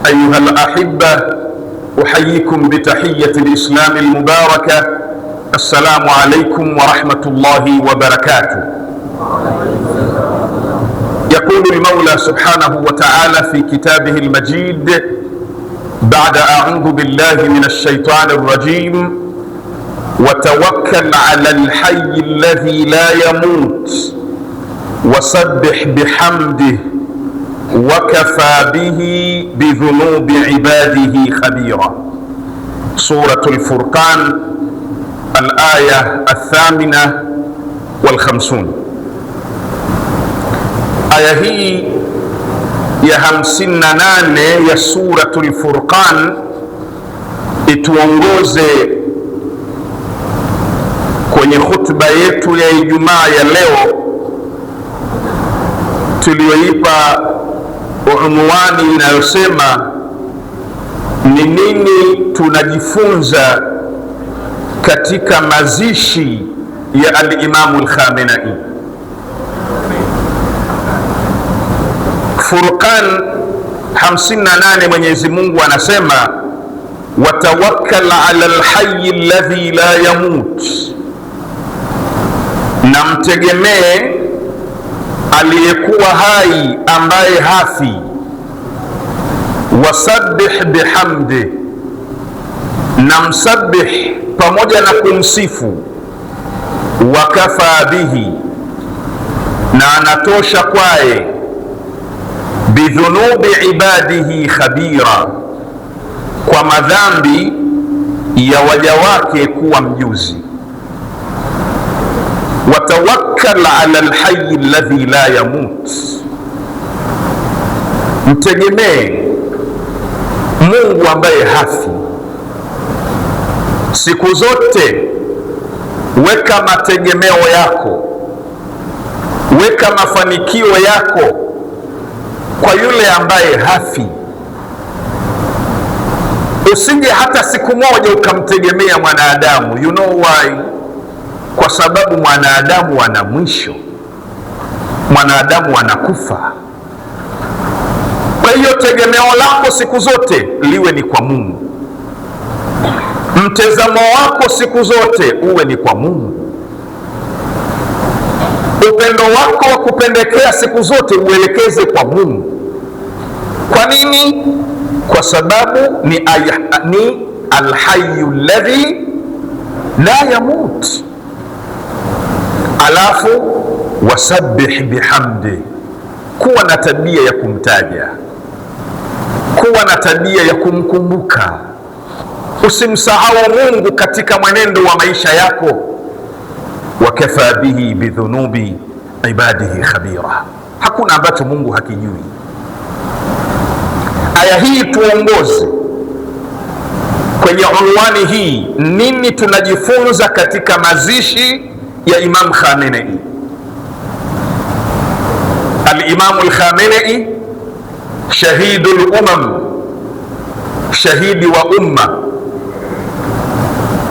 أيها الأحبة، أحييكم بتحية الإسلام المباركة. السلام عليكم ورحمة الله وبركاته. يقول المولى سبحانه وتعالى في كتابه المجيد بعد أعوذ بالله من الشيطان الرجيم: وتوكل على الحي الذي لا يموت وسبح بحمده وكفى به بذنوب عباده خبيرا. سورة الفرقان الآية 58. Aya hii ya 58 ya Suratul Furqan ituongoze kwenye khutba yetu ya Ijumaa ya leo tuliyoipa unwani inayosema ni nini tunajifunza katika mazishi ya al-Imamu al-Khamenei. Furqan 58, Mwenyezi Mungu anasema watawakkal ala alhayy alladhi la yamut, na mtegemee aliyekuwa hai ambaye hafi. Wasabbih bihamdi, na msabbih pamoja na kumsifu. Wakafa bihi, na anatosha kwaye. Bidhunubi ibadihi khabira, kwa madhambi ya waja wake kuwa mjuzi. Watawakkal ala alhayy alladhi la yamut, mtegemee Mungu ambaye hafi. Siku zote weka mategemeo yako, weka mafanikio yako kwa yule ambaye hafi. Usije hata siku moja ukamtegemea mwanadamu. You know why? Kwa sababu mwanadamu ana mwisho, mwanadamu anakufa. Kwa hiyo tegemeo lako siku zote liwe ni kwa Mungu, mtazamo wako siku zote uwe ni kwa Mungu, upendo wako wa kupendekea siku zote uelekeze kwa Mungu. Kwa nini? Kwa sababu ni alhayyu alladhi la yamut. Alafu wasabbih bihamdi, kuwa na tabia ya kumtaja, kuwa na tabia ya kumkumbuka. Usimsahau Mungu katika mwenendo wa maisha yako. Wakafa bihi bidhunubi ibadihi khabira, hakuna ambacho Mungu hakijui. Aya hii tuongoze kwenye unwani hii, nini tunajifunza katika mazishi ya Imam Khamenei. Al-Imam al-Khamenei shahidul umam, shahidi wa umma.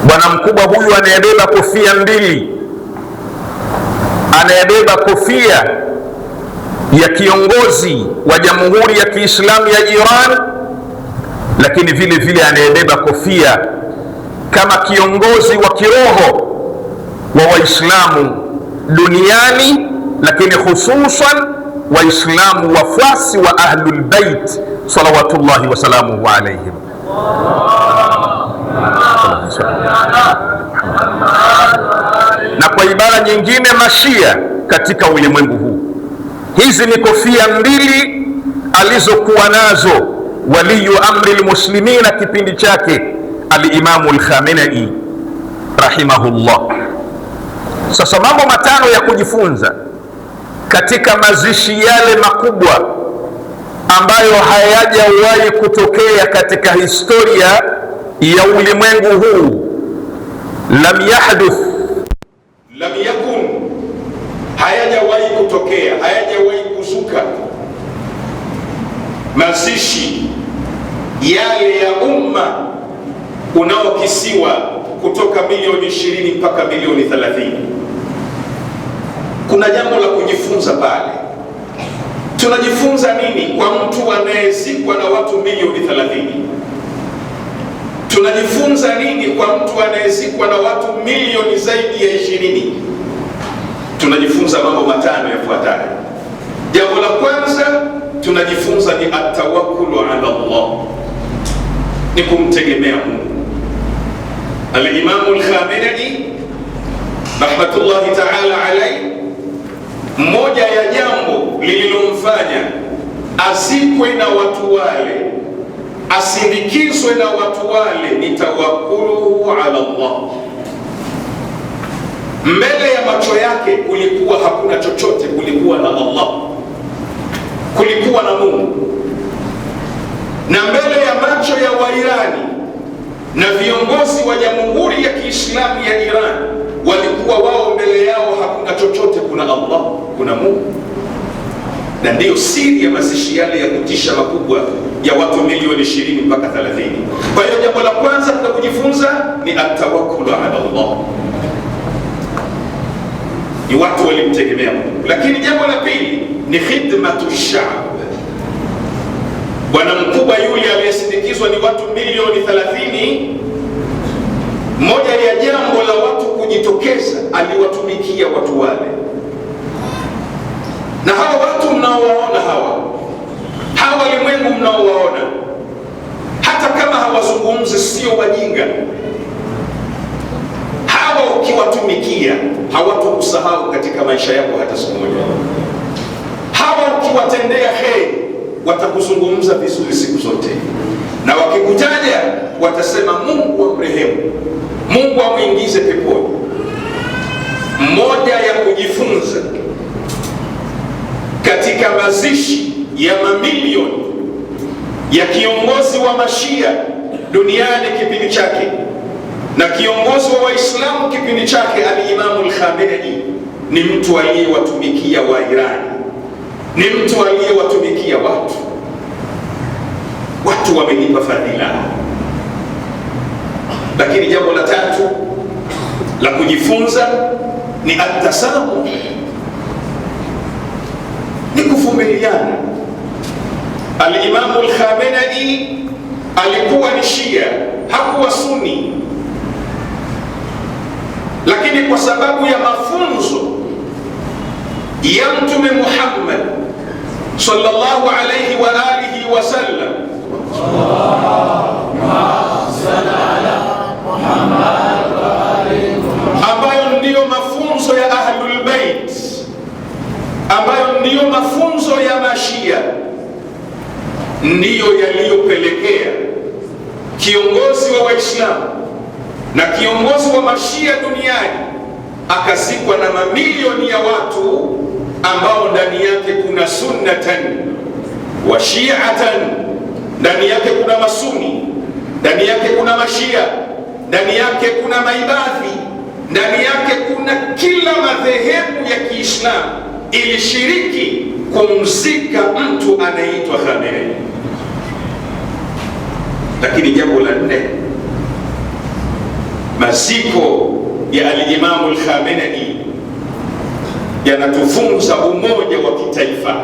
Bwana mkubwa huyu anayebeba kofia mbili, anayebeba kofia ya kiongozi wa Jamhuri ya Kiislamu ya Iran, lakini vile vile anayebeba kofia kama kiongozi wa kiroho wa Waislamu duniani, lakini hususan Waislamu wafuasi wa Ahlul Bait salawatullahi wasalamuhu alaihim. Na kwa ibara nyingine, mashia katika ulimwengu huu. Hizi ni kofia mbili alizokuwa nazo waliyu amri almuslimina kipindi chake al-Imamu al-Khamenei rahimahullah. Sasa mambo matano ya kujifunza katika mazishi yale makubwa ambayo hayajawahi kutokea katika historia ya ulimwengu huu. Lam yahduth, lam yakun, hayajawahi kutokea, hayajawahi kuzuka mazishi yale ya umma unaokisiwa kutoka milioni 20 mpaka milioni 30. Kuna jambo la kujifunza pale. Tunajifunza nini kwa mtu anayezikwa na watu milioni 30? Tunajifunza nini kwa mtu anayezikwa na watu milioni zaidi ya 20? Tunajifunza mambo matano yafuatayo. Jambo la kwanza tunajifunza ni atawakkulu ala Allah, ni kumtegemea Mungu. Al-Imamu al-Khamenei rahmatullahi ta'ala alayhi, moja ya jambo lililomfanya azikwe na watu wale, asindikizwe na watu wale, ni tawakkulu ala Allah. Mbele ya macho yake kulikuwa hakuna chochote, kulikuwa na Allah, kulikuwa na Mungu. Na mbele ya macho ya Wairani na viongozi wa Jamhuri ya Kiislamu ya Iran, walikuwa wao mbele yao hakuna chochote, kuna Allah, kuna Mungu. Na ndiyo siri ya mazishi yale ya kutisha makubwa ya watu milioni 20 mpaka 30. Kwa hiyo jambo la kwanza tunakujifunza ni atawakkulu ala Allah, ni watu walimtegemea Mungu. Lakini jambo la pili ni khidmatu sha'b. Bwana mkubwa yule aliyesindikizwa ni watu milioni 30, moja ya jambo la watu kujitokeza, aliwatumikia watu wale. Na hawa watu mnaowaona, hawa walimwengu mnaowaona, hata kama hawazungumzi, sio wajinga. Hawa ukiwatumikia hawatakusahau katika maisha yako hata siku moja. Hawa ukiwatendea heri watakuzungumza vizuri siku zote, na wakikutaja watasema Mungu amrehemu, Mungu amwingize peponi. Mmoja ya kujifunza katika mazishi ya mamilioni ya kiongozi wa Mashia duniani kipindi chake na kiongozi wa Waislamu kipindi chake, al-Imamu al-Khamenei, ni mtu aliyewatumikia wa Irani, ni mtu aliyewatumikia watu wamenipa fadhila. Lakini jambo la tatu la kujifunza ni atasamuh, ni kuvumiliana. Al-Imamu al-Khamenei alikuwa ni Shia, hakuwa Sunni, lakini kwa sababu ya mafunzo ya Mtume Muhammad sallallahu alayhi wa alihi wa sallam, ambayo ndiyo mafunzo ya Ahlul Bait, ambayo ndiyo mafunzo ya Mashia, ndiyo yaliyopelekea kiongozi wa Waislamu na kiongozi wa Mashia duniani akazikwa na mamilioni ya watu ambao ndani yake kuna sunnatan wa shi'atan, ndani yake kuna masuni, ndani yake kuna mashia, ndani yake kuna maibadhi, ndani yake kuna kila madhehebu ya Kiislamu ilishiriki kumzika mtu anaitwa Khamenei. Lakini jambo la nne, maziko ya al-Imamu al-Khamenei yanatufunza umoja wa kitaifa.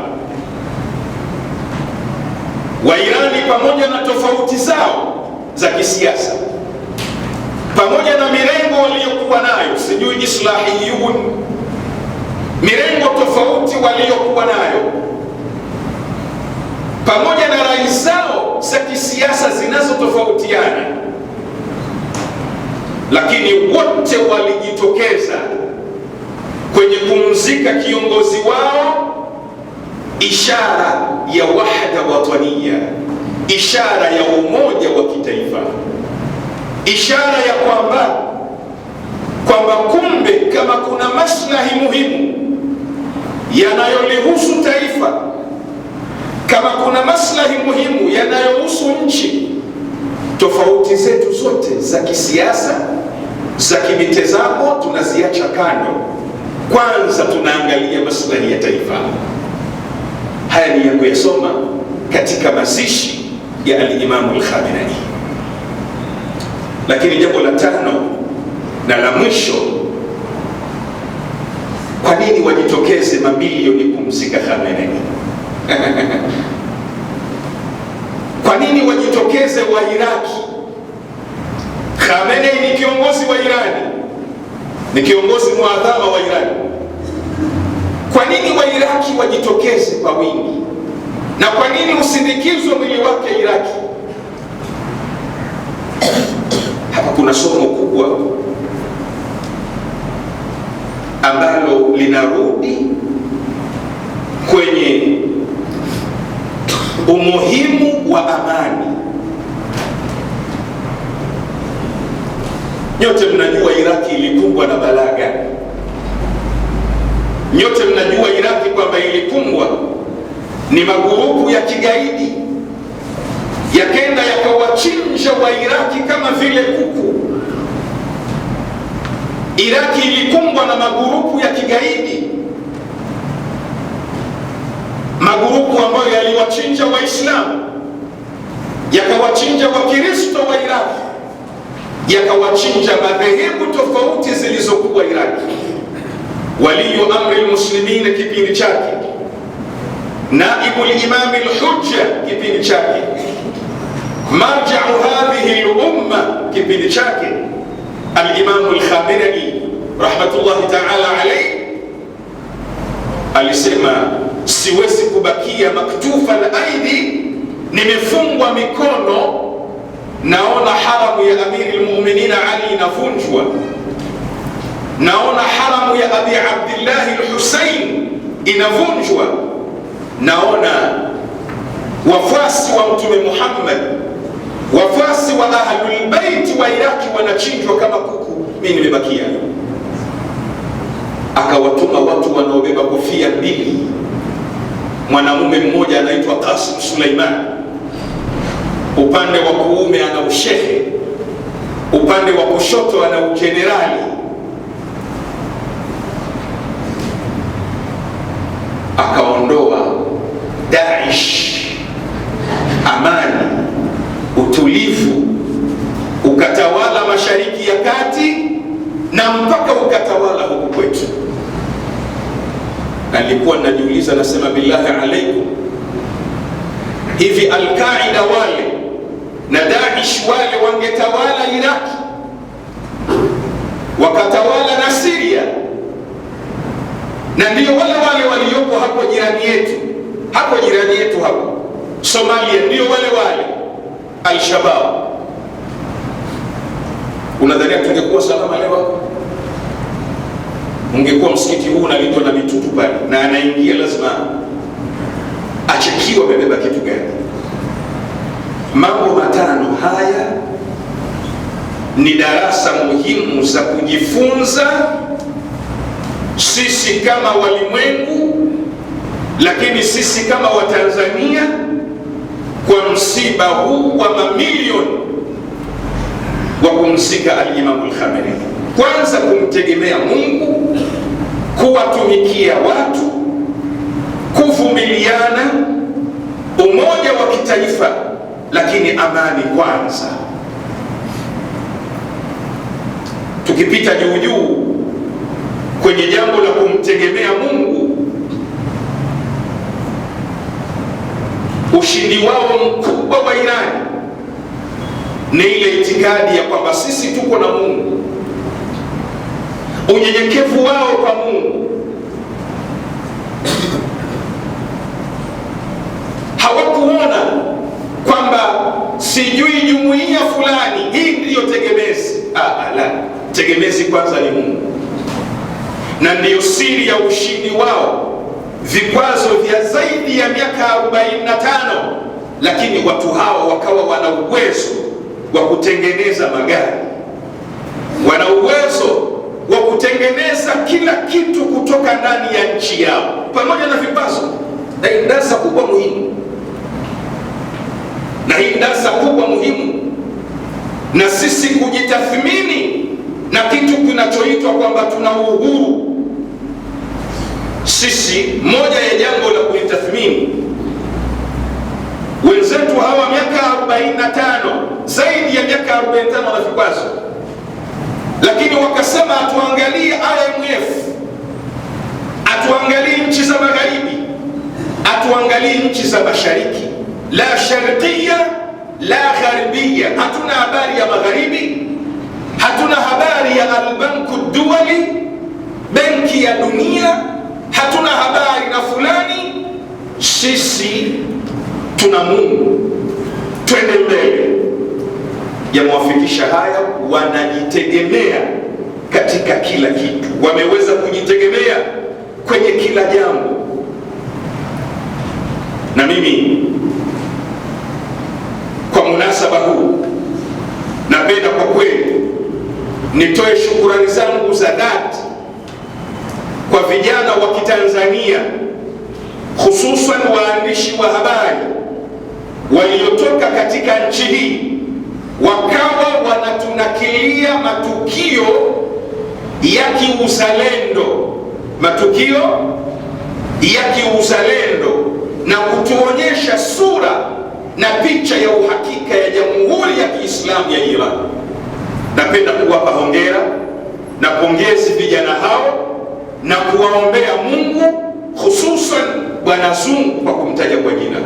Wairani pamoja na tofauti zao za kisiasa, pamoja na mirengo waliokuwa nayo, sijui islahiyun, mirengo tofauti waliokuwa nayo, pamoja na rai zao za kisiasa zinazotofautiana, lakini wote walijitokeza kwenye kumzika kiongozi wao, ishara ya wahda watania, ishara ya umoja wa kitaifa, ishara ya kwamba kumbe kama kuna maslahi muhimu yanayolihusu taifa, kama kuna maslahi muhimu yanayohusu nchi, tofauti zetu zote za kisiasa, za kimitazamo tunaziacha kando, kwanza tunaangalia maslahi ya taifa. Haya ni ya kuyasoma katika mazishi ya al-Imamu al-Khamenei. Lakini jambo la tano na la mwisho, kwa nini wajitokeze mamilioni kumzika Khamenei? Kwa nini wajitokeze wa Iraki? Khamenei ni kiongozi wa Irani, ni kiongozi muadhama wa Irani. Kwa nini wa Iraki wajitokeze kwa wingi? Na kwa nini usindikizwe mwili wake Iraki? Hapa kuna somo kubwa ambalo linarudi kwenye umuhimu wa amani. Nyote mnajua Iraki ilikumbwa na balaa gani? Nyote mnajua Iraki kwamba ilikumbwa ni magurupu ya kigaidi, yakenda yakawachinja wa Iraki kama vile kuku. Iraki ilikumbwa na magurupu ya kigaidi, magurupu ambayo yaliwachinja Waislamu, yakawachinja Wakristo wa Iraki, yakawachinja madhehebu tofauti zilizokuwa Iraki. Waliyu amri lmuslimina kipindi chake, naibu limami lhujja kipindi chake, marjau hadhihi lumma kipindi chake, alimamu lkhamenei rahmatullahi taala alayhi alisema, siwezi kubakia maktufa alaidi, nimefungwa mikono, naona haramu ya amiri lmuminina Ali inavunjwa, naona haramu ya abi Abdillahi lhusain inavunjwa, naona wafuasi wa Mtume Muhammad, wafuasi wa ahlulbeiti wa Iraki wanachinjwa kama kuku, mimi nimebakia. Akawatuma watu wanaobeba kofia mbili. Mwanamume mmoja anaitwa Qasim Suleiman, upande wa kuume ana ushehe, upande wa kushoto ana ujenerali. Akaondoa Daesh, amani, utulivu ukatawala Mashariki ya Kati na mpaka ukatawala huku kwetu. Nilikuwa najiuliza, nasema billahi alaikum, hivi Al-Qaida wale na Daesh wale wangetawala Iraki, wakatawala na Syria, na ndio wale wale waliopo hapo jirani yetu, hapo Somalia, ndio wale wale Al-Shabaab, unadhania tungekuwa salama leo? Ungekuwa msikiti huu unalindwa na mitutu pale, na anaingia lazima achekiwa amebeba kitu gani? Mambo matano haya ni darasa muhimu za kujifunza sisi kama walimwengu, lakini sisi kama Watanzania, kwa msiba huu wa mamilioni wa kumzika al-Imam al-Khamenei. Kwanza, kumtegemea Mungu, kuwatumikia watu, kuvumiliana, umoja wa kitaifa, lakini amani kwanza. Tukipita juu juu kwenye jambo la kumtegemea Mungu, ushindi wao mkubwa wa Irani ni ile itikadi ya kwamba sisi tuko na Mungu, unyenyekevu wao kwa Mungu. Hawakuona kwamba sijui jumuiya fulani hii ndiyo tegemezi. La, tegemezi kwanza ni Mungu, na ndiyo siri ya ushindi wao. Vikwazo vya zaidi ya miaka 45, lakini watu hao wakawa wana uwezo wa kutengeneza magari, wana uwezo wa kutengeneza kila kitu kutoka ndani ya nchi yao, pamoja na vikwazo. Na hii darasa kubwa muhimu, na sisi kujitathmini na kitu kinachoitwa kwamba tuna uhuru. Sisi, moja ya jambo la kulitathmini, wenzetu hawa miaka 45, zaidi ya miaka 45 na vikwazo, lakini wakasema atuangalie IMF, atuangalie nchi za magharibi, atuangalie nchi za mashariki, la sharqia la gharbia. Hatuna habari ya magharibi, hatuna habari ya albanku duwali, benki ya dunia, hatuna habari na fulani. Sisi tuna Mungu, twende mbele. Yamewafikisha haya, wanajitegemea katika kila kitu, wameweza kujitegemea kwenye kila jambo. Na mimi kwa munasaba huu napenda kwa kweli nitoe shukurani zangu za dhati kwa vijana wa Kitanzania, hususan waandishi wa habari waliotoka katika nchi hii, wakawa wanatunakilia matukio ya kiuzalendo, matukio ya kiuzalendo, na kutuonyesha sura na picha ya uhakika ya Jamhuri ya Kiislamu ya Iran. Napenda kuwapa hongera na pongezi vijana hao na kuwaombea Mungu, hususan Bwana Zungu kwa kumtaja kwa jina.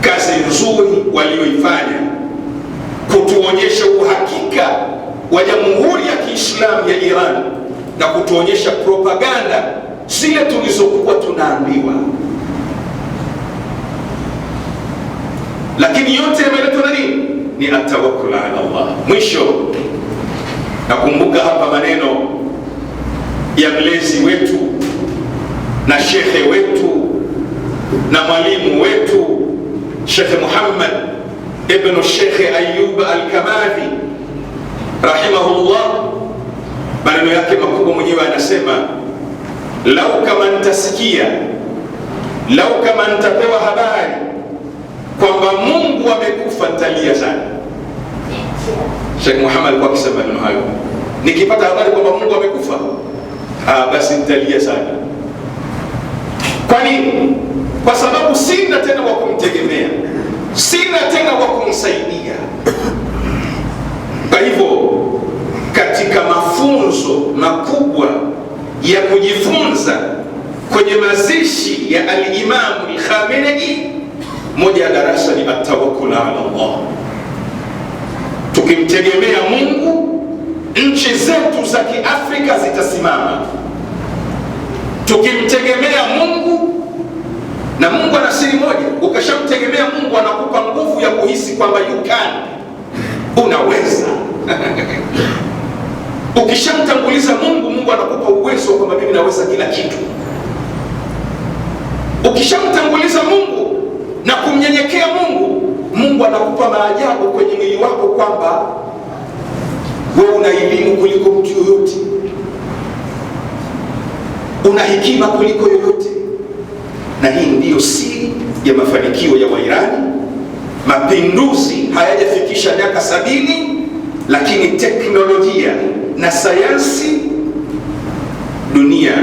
Kazi nzuri walioifanya kutuonyesha uhakika wa Jamhuri ya Kiislamu ya Iran na kutuonyesha propaganda zile tulizokuwa tunaambiwa. Lakini yote yameletwa na nini? Ni atawakkul ala Allah. Mwisho nakumbuka hapa maneno ya mlezi wetu na shekhe wetu na mwalimu wetu Sheikh Muhammad ibn Sheikh Ayyub al-Kamali rahimahullah. Maneno yake makubwa, mwenyewe anasema, lau kama nitasikia, lau kama nitapewa habari kwamba Mungu amekufa nitalia sana. Sheikh Muhammad alikuwa akisema maneno hayo, nikipata habari kwamba Mungu amekufa, basi nitalia sana. Kwa nini? Kwa sababu sina tena wa kumtegemea, sina tena wa kumsaidia. Kwa hivyo katika mafunzo makubwa ya kujifunza kwenye mazishi ya al-Imam al-Khamenei, moja ya darasa ni atawakkul ala Allah. Tukimtegemea Mungu, nchi zetu za Kiafrika zitasimama. Tukimtegemea Mungu, na Mungu ana siri moja, ukishamtegemea Mungu anakupa nguvu ya kuhisi kwamba you can, unaweza. Ukishamtanguliza Mungu, Mungu anakupa uwezo kwamba mimi naweza kila kitu. Ukishamtanguliza Mungu na kumnyenyekea Mungu, Mungu anakupa maajabu kwenye mwili wako kwamba wewe una elimu kuliko mtu yoyote, una hekima kuliko yoyote. Na hii ndiyo siri ya mafanikio ya Wairani. Mapinduzi hayajafikisha miaka 70, lakini teknolojia na sayansi, dunia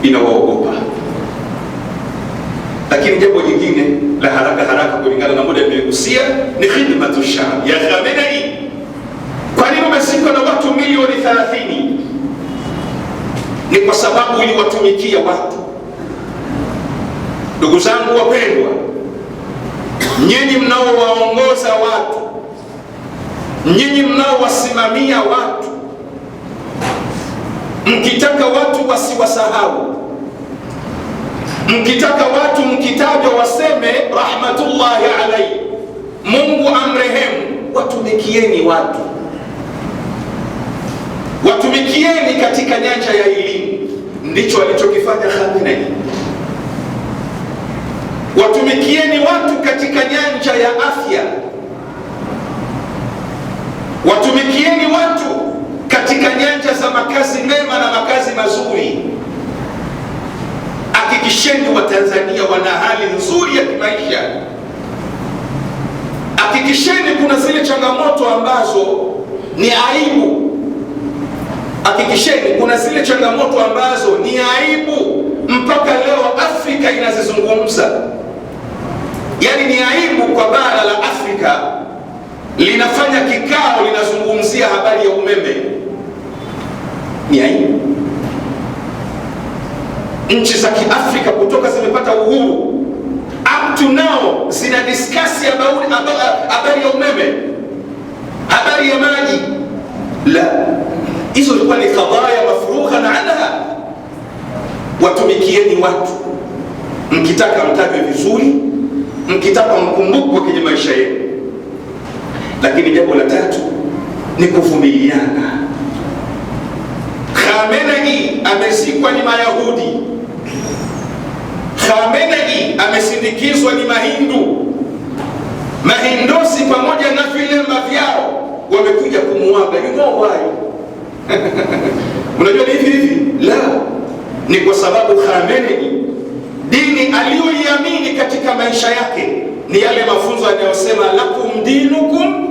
inawaogopa. Lakini jambo jingine la haraka kulingana na muda nimegusia ni khidmatu shab ya Khamenei. Kwa nini umezikwa na watu milioni 30? Ni kwa sababu uliwatumikia watu. Ndugu zangu wapendwa, nyinyi mnaowaongoza watu, nyinyi mnaowasimamia watu, mkitaka watu wasiwasahau, mkitaka watu mkitajwa waseme rahmatullahi alayhi, Mungu amrehemu, watumikieni watu, watumikieni katika nyanja ya elimu. Ndicho alichokifanya Khamenei. Watumikieni watu katika nyanja ya afya, watumikieni watu katika nyanja za makazi mema na makazi mazuri. Hakikisheni Watanzania wana hali nzuri ya kimaisha. Hakikisheni kuna zile changamoto ambazo ni aibu. Hakikisheni kuna zile changamoto ambazo ni aibu mpaka leo Afrika inazizungumza. Yaani ni aibu kwa bara la Afrika linafanya kikao linazungumzia habari ya umeme. Ni aibu. Nchi za Kiafrika kutoka zimepata uhuru up to now zina diskasi habari ya umeme, habari ya maji. La, hizo ilikuwa ni kadhaya mafrughan anha. Watumikieni watu, mkitaka mtajwe vizuri, mkitaka mkumbukwe kwenye maisha yenu. Lakini jambo la tatu ni kuvumiliana. Khamenei amezikwa ni Mayahudi, Khamenei amesindikizwa ni Mahindu, Mahindosi pamoja na vilemba vyao wamekuja kumuaga. You know why? Unajua ni hivi? La, ni kwa sababu Khamenei dini aliyoiamini katika maisha yake ni yale mafunzo yanayosema lakum dinukum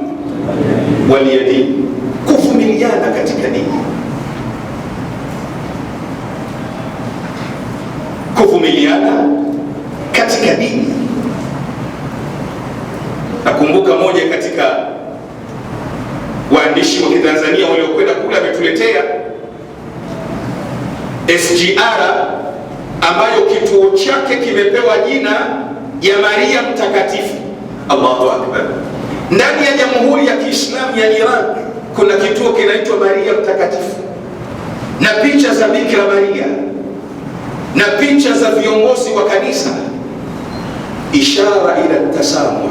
waliyadin, kuvumiliana katika dini, kuvumiliana katika dini. Nakumbuka moja katika waandishi wa Kitanzania waliokwenda kule ametuletea SGR ambayo kituo chake kimepewa jina ya Maria Mtakatifu. Allahu Akbar. Ndani ya Jamhuri ya Kiislamu ya Iran kuna kituo kinaitwa Maria Mtakatifu, na picha za Bikira Maria na picha za viongozi wa kanisa, ishara ila tasamuh,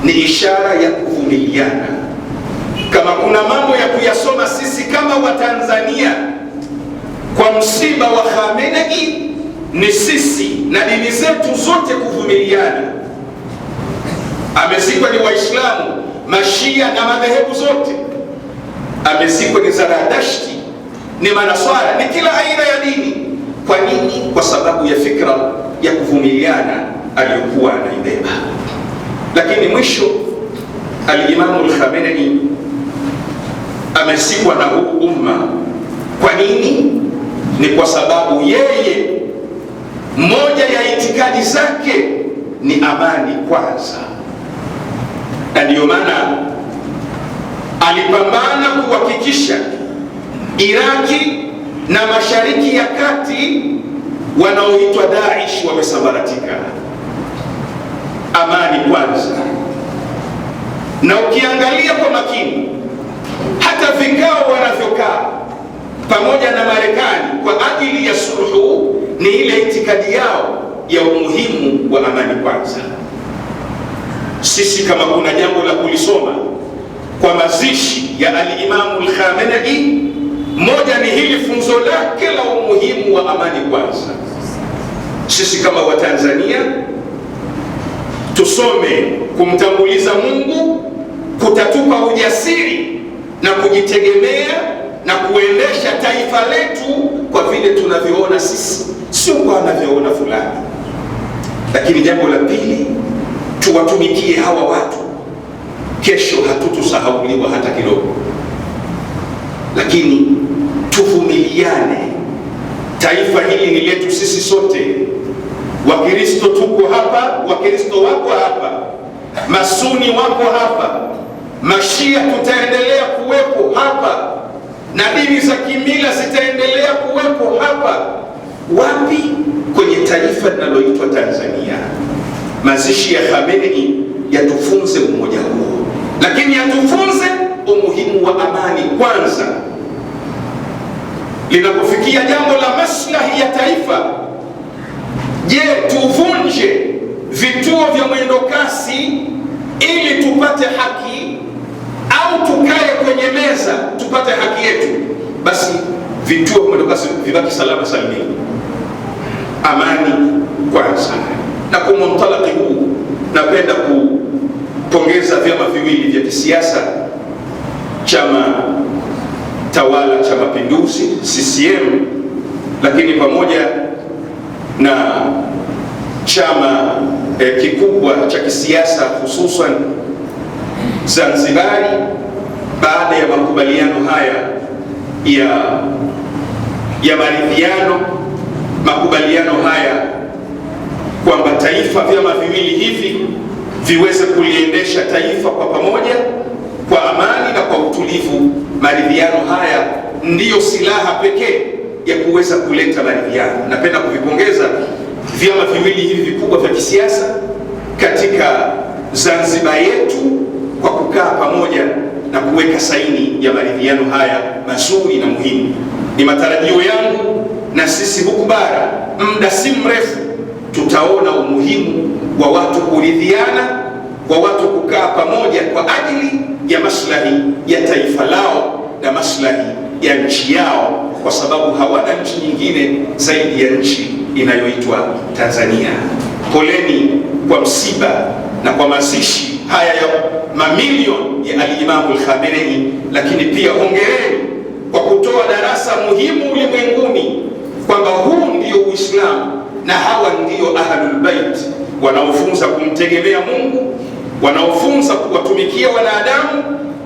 ni ishara ya kuvumiliana. Kama kuna mambo ya kuyasoma sisi kama Watanzania kwa msiba wa Khamenei, ni sisi na dini zetu zote kuvumiliana. Amezikwa ni Waislamu, Mashia na madhehebu zote. Amezikwa ni Zaradashti, ni Manaswara, ni kila aina ya dini. Kwa nini? Kwa sababu ya fikra ya kuvumiliana aliyokuwa anaibeba. Lakini mwisho al-Imamu al-Khamenei amezikwa na huu umma. Kwa nini? Ni kwa sababu yeye moja ya itikadi zake ni amani kwanza, na ndiyo maana alipambana kuhakikisha Iraki na Mashariki ya Kati wanaoitwa Daesh wamesambaratika. Amani kwanza. Na ukiangalia kwa makini hata vikao wanavyokaa pamoja na Marekani kwa ajili ya suluhu, ni ile itikadi yao ya umuhimu wa amani kwanza. Sisi kama kuna jambo la kulisoma kwa mazishi ya al-Imamu al-Khamenei, moja ni hili funzo lake la umuhimu wa amani kwanza. Sisi kama Watanzania tusome kumtanguliza Mungu, kutatupa ujasiri na kujitegemea na kuendesha taifa letu kwa vile tunavyoona sisi, sio kwa anavyoona fulani. Lakini jambo la pili, tuwatumikie hawa watu. Kesho hatutusahauliwa hata kidogo, lakini tuvumiliane. Taifa hili ni letu sisi sote. Wakristo tuko hapa, Wakristo wako hapa, Masuni wako hapa, Mashia tutaendelea kuwepo hapa, na dini za kimila zitaendelea kuwepo hapa. Wapi? Kwenye taifa linaloitwa Tanzania. Mazishi ya Khamenei yatufunze umoja huo, lakini yatufunze umuhimu wa amani kwanza. Linapofikia jambo la maslahi ya taifa, je, tuvunje vituo vya mwendo kasi ili tupate haki, au tukae kwenye meza tupate haki yetu? Basi vituo vya mwendo kasi vibaki salama salimini. Amani kwanza. Na kwa mtalaki huu napenda kupongeza vyama viwili vya kisiasa, chama tawala cha Mapinduzi CCM, lakini pamoja na chama kikubwa cha kisiasa hususan Zanzibari, baada ya makubaliano haya ya maridhiano, makubaliano haya kwamba taifa, vyama viwili hivi viweze kuliendesha taifa kwa pamoja, kwa amani na kwa utulivu. Maridhiano haya ndiyo silaha pekee ya kuweza kuleta maridhiano. Napenda kuvipongeza vyama viwili hivi vikubwa vya kisiasa katika Zanzibar yetu kwa kukaa pamoja na kuweka saini ya maridhiano haya mazuri na muhimu. Ni matarajio yangu na sisi huku bara muda si mrefu tutaona umuhimu wa watu kuridhiana, wa watu kukaa pamoja kwa ajili ya maslahi ya taifa lao na maslahi ya nchi yao, kwa sababu hawana nchi nyingine zaidi ya nchi inayoitwa Tanzania. Poleni kwa msiba na kwa mazishi haya ya mamilioni ya al-Imam al-Khamenei, lakini pia hongereni kwa kutoa darasa muhimu ulimwenguni kwamba huu ndio Uislamu na hawa ndio Ahlul Bait, wanaofunza kumtegemea Mungu, wanaofunza kuwatumikia wanadamu,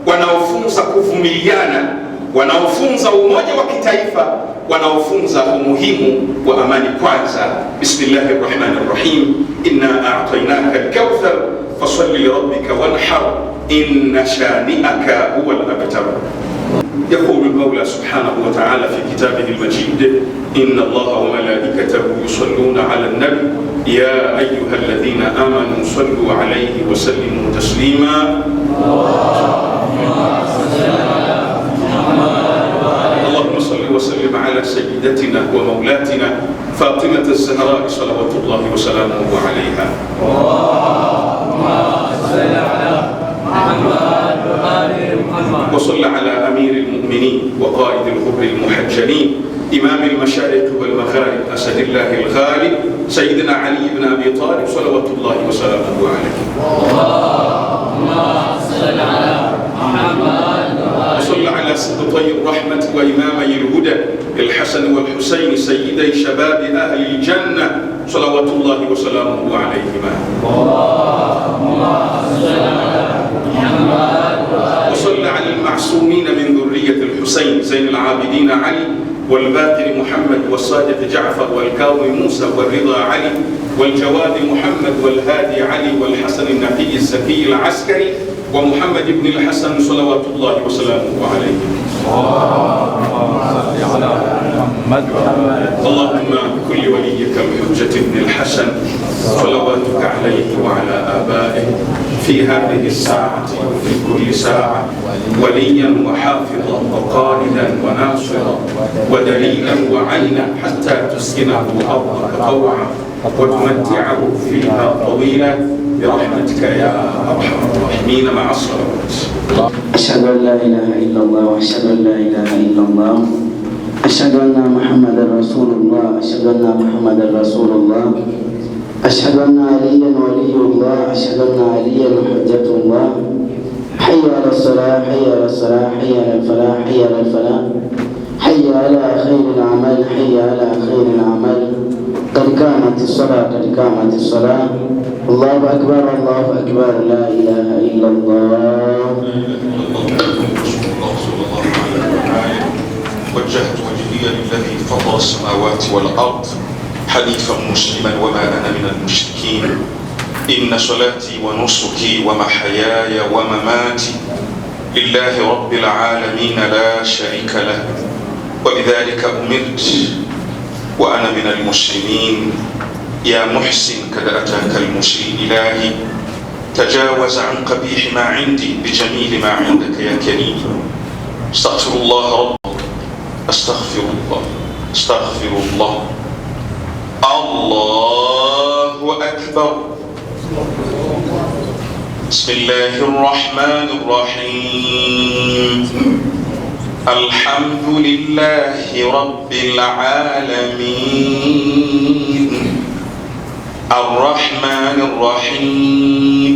wanaofunza kuvumiliana, wanaofunza umoja wa kitaifa, wanaofunza umuhimu wa amani kwanza. Bismillahir Rahmanir Rahim, inna a'tainaka al-kawthar fasalli li rabbika wanhar inna shani'aka huwal abtar. يقول المولى سبحانه وتعالى في كتابه المجيد إن الله وملائكته يصلون على النبي يا أيها الذين آمنوا صلوا عليه وسلموا تسليما. اللهم صل وسلم على سيدتنا ومولاتنا فاطمة الزهراء صلوات الله وسلامه عليها. وصل على أمير المؤمنين وقائد الغر المحجلين إمام المشارق والمغارب أسد الله الغالب سيدنا علي بن أبي طالب صلوات الله وسلامه عليه. وصل على سبطي الرحمة وإمامي الهدى الحسن والحسين سيدي شباب أهل الجنة صلوات الله وسلامه عليهما. وصل على المعصومين من ذرية الحسين زين العابدين علي والباقر محمد والصادق جعفر والكاظم موسى والرضا علي والجواد محمد والهادي علي والحسن النقي الزكي العسكري ومحمد بن الحسن صلوات الله وسلامه عليه. اللهم بكل وليك الحجة بن الحسن صلواتك عليه وعلى آبائه في هذه الساعة وفي كل ساعة وليا وحافظا وقائدا وناصرا ودليلا وعينا حتى تسكنه أرضك طوعا وتمتعه فيها طويلا برحمتك يا أرحم الراحمين مع الصلوات. أشهد أن لا إله إلا الله وأشهد أن لا إله إلا الله أشهد أن محمدا رسول الله أشهد أن محمدا رسول الله أشهد أن عليا ولي الله أشهد أن عليا حجة الله. حي على الصلاة حي على الصلاة حي على الفلاح حي على الفلاح حي على خير الأعمال حي على خير الأعمال. قد قامت الصلاة قد قامت الصلاة. الله أكبر الله أكبر لا إله إلا الله. وجهت وجهي للذي فطر السماوات والأرض حنيفا مسلما وما أنا من المشركين. إن صلاتي ونسكي ومحياي ومماتي لله رب العالمين لا شريك له وبذلك أمرت وأنا من المسلمين. يا محسن قد أتاك المسيء إلهي تجاوز عن قبيح ما عندي بجميل ما عندك يا كريم. استغفر الله رب استغفر الله استغفر الله. الله أكبر. بسم الله الرحمن الرحيم. الحمد لله رب العالمين الرحمن الرحيم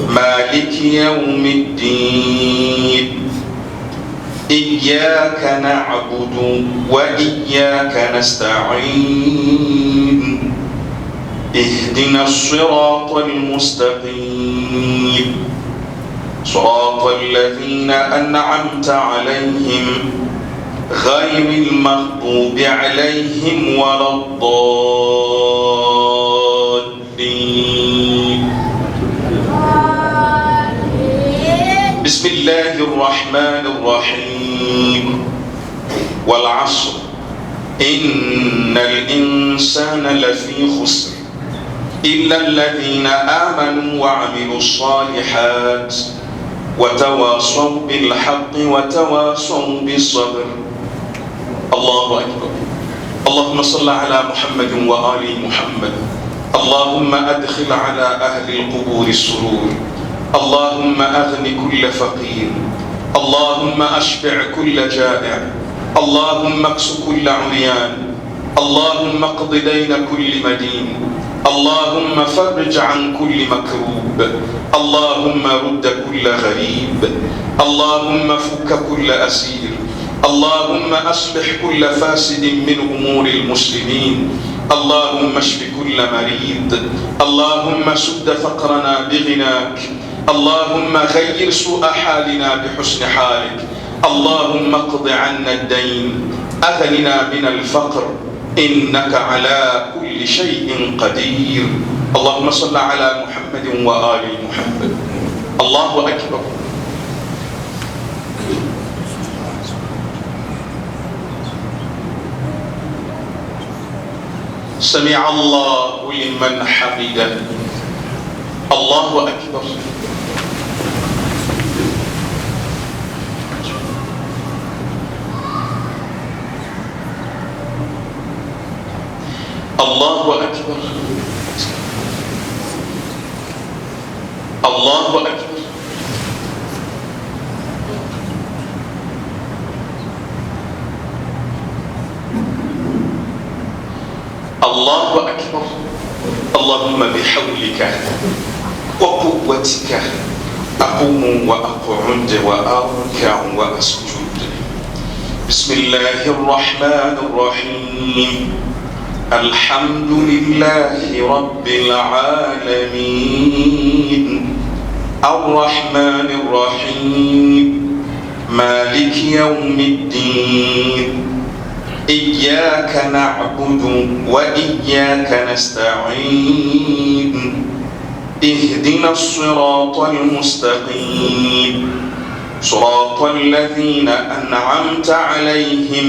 مالك يوم الدين. إياك نعبد وإياك نستعين. اهدنا الصراط المستقيم صراط الذين أنعمت عليهم غير المغضوب عليهم ولا الضالين. بسم الله الرحمن الرحيم. والعصر إن الإنسان لفي خسر إلا الذين آمنوا وعملوا الصالحات وتواصوا بالحق وتواصوا بالصبر. الله أكبر. اللهم صل على محمد وآل محمد. اللهم أدخل على أهل القبور السرور. اللهم أغن كل فقير. اللهم أشبع كل جائع. اللهم اكس كل عريان. اللهم اقض دين كل مدين. اللهم فرج عن كل مكروب. اللهم رد كل غريب. اللهم فك كل أسير. اللهم أصلح كل فاسد من أمور المسلمين. اللهم اشف كل مريض. اللهم سد فقرنا بغناك. اللهم غير سوء حالنا بحسن حالك. اللهم اقض عنا الدين. أغننا من الفقر إنك على كل شيء قدير. اللهم صل على محمد وآل محمد. الله أكبر. سمع الله لمن حمده. الله أكبر. الله أكبر. الله أكبر. الله أكبر. اللهم بحولك وقوتك أقوم وأقعد وأركع وأسجد. بسم الله الرحمن الرحيم. الحمد لله رب العالمين. الرحمن الرحيم. مالك يوم الدين. إياك نعبد وإياك نستعين. اهدنا الصراط المستقيم. صراط الذين أنعمت عليهم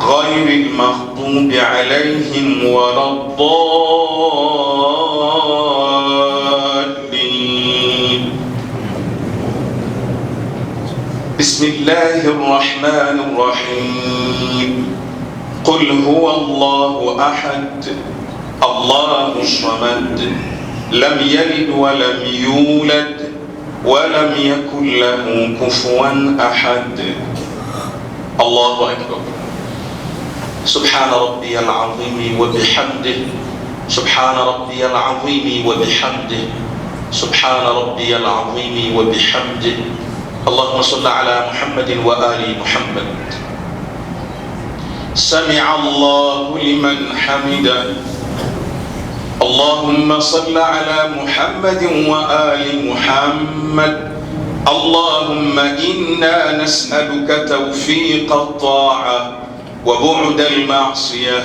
غير المغضوب عليهم ولا الضالين. بسم الله الرحمن الرحيم. قل هو الله أحد الله الصمد لم يلد ولم يولد ولم يكن له كفوا أحد. الله أكبر. سبحان ربي العظيم وبحمده. سبحان ربي العظيم وبحمده. سبحان ربي العظيم وبحمده. اللهم صل على محمد وآل محمد. سمع الله لمن حمده. اللهم صل على محمد وآل محمد. اللهم إنا نسألك توفيق الطاعة وبعد المعصية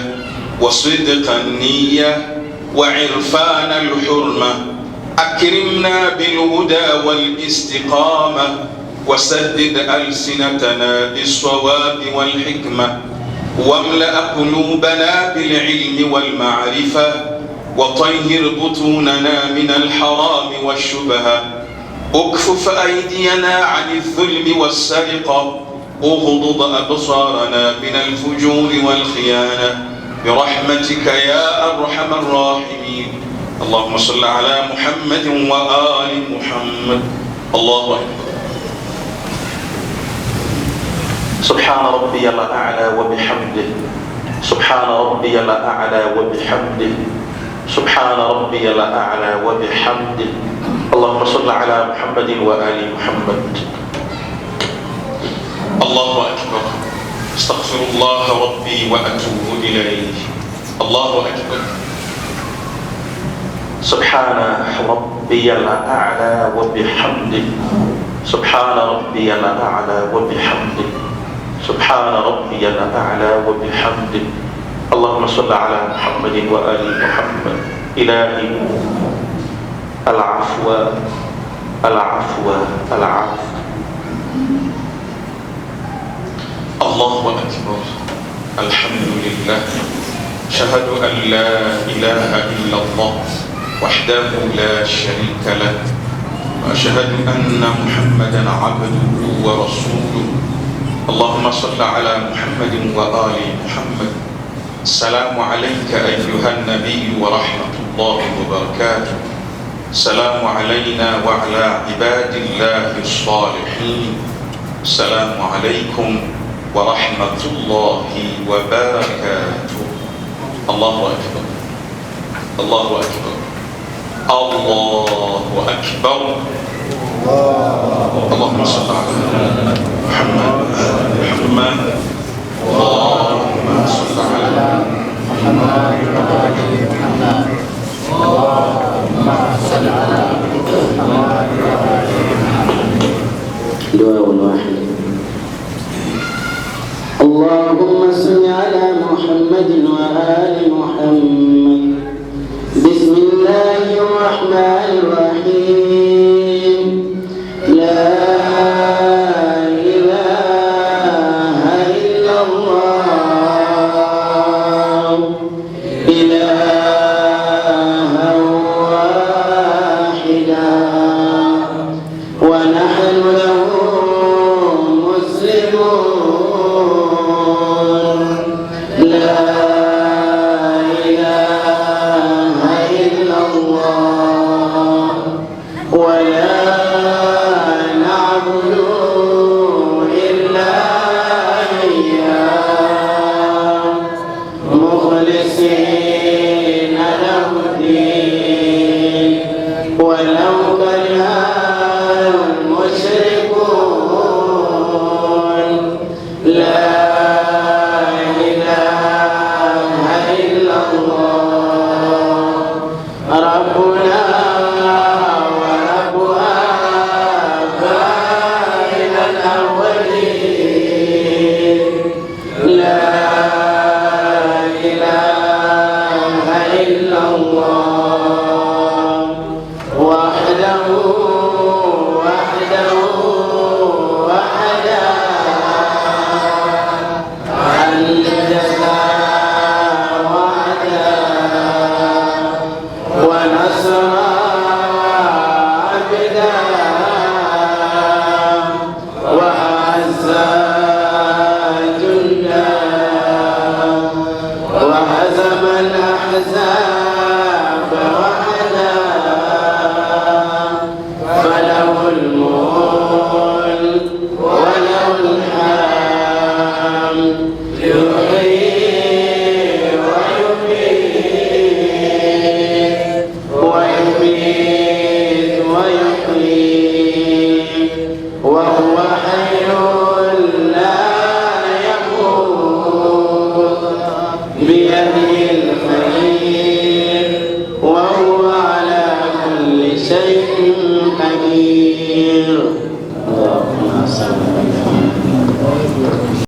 وصدق النية وعرفان الحرمة. أكرمنا بالهدى والاستقامة وسدد ألسنتنا بالصواب والحكمة واملأ قلوبنا بالعلم والمعرفة وطهر بطوننا من الحرام والشبهة. اكفف أيدينا عن الظلم والسرقة. اغضض أبصارنا من الفجور والخيانة برحمتك يا أرحم الراحمين. اللهم صل على محمد وآل محمد. الله أكبر. سبحان ربي الأعلى وبحمده. سبحان ربي الأعلى وبحمده. سبحان ربي الأعلى وبحمده. اللهم صل على محمد وآل محمد. الله أكبر. استغفر الله ربي وأتوب إليه. الله أكبر. سبحان ربي الأعلى وبحمده. سبحان ربي الأعلى وبحمده. سبحان ربي الأعلى وبحمده. اللهم صل على محمد وآل محمد. إلهي العفو العفو العفو. الله أكبر. الحمد لله. أشهد أن لا إله إلا الله وحده لا شريك له، وأشهد أن محمدا عبده ورسوله. اللهم صل على محمد وآل محمد. السلام عليك أيها النبي ورحمة الله وبركاته. السلام علينا وعلى عباد الله الصالحين. السلام عليكم ورحمة الله وبركاته. الله أكبر، الله أكبر، الله أكبر. اللهم صل على محمد محمد. اللهم صل على محمد محمد. اللهم صل على محمد. دعاء واحد. اللهم صل على محمد وآل محمد. بسم الله الرحمن الرحيم. لا إله إلا الله إلها واحدا ونحن له مسلمون. لا إله إلا الله ولا نعبد إلا إياه مخلصين له الدين ولو كره المشركون. لا إله إلا الله ربنا ورب آبائنا الأولين. لا إله إلا الله وحده وحده وحده أنجز وعده ونصر عبده وأعز جنده وهزم الأحزاب وحده. فله الملك وله الحمد يحيي ويميت ويميت ويحيي وهو حي لا يموت بيده الخير وهو على كل شيء قدير. اللهم صل على محمد.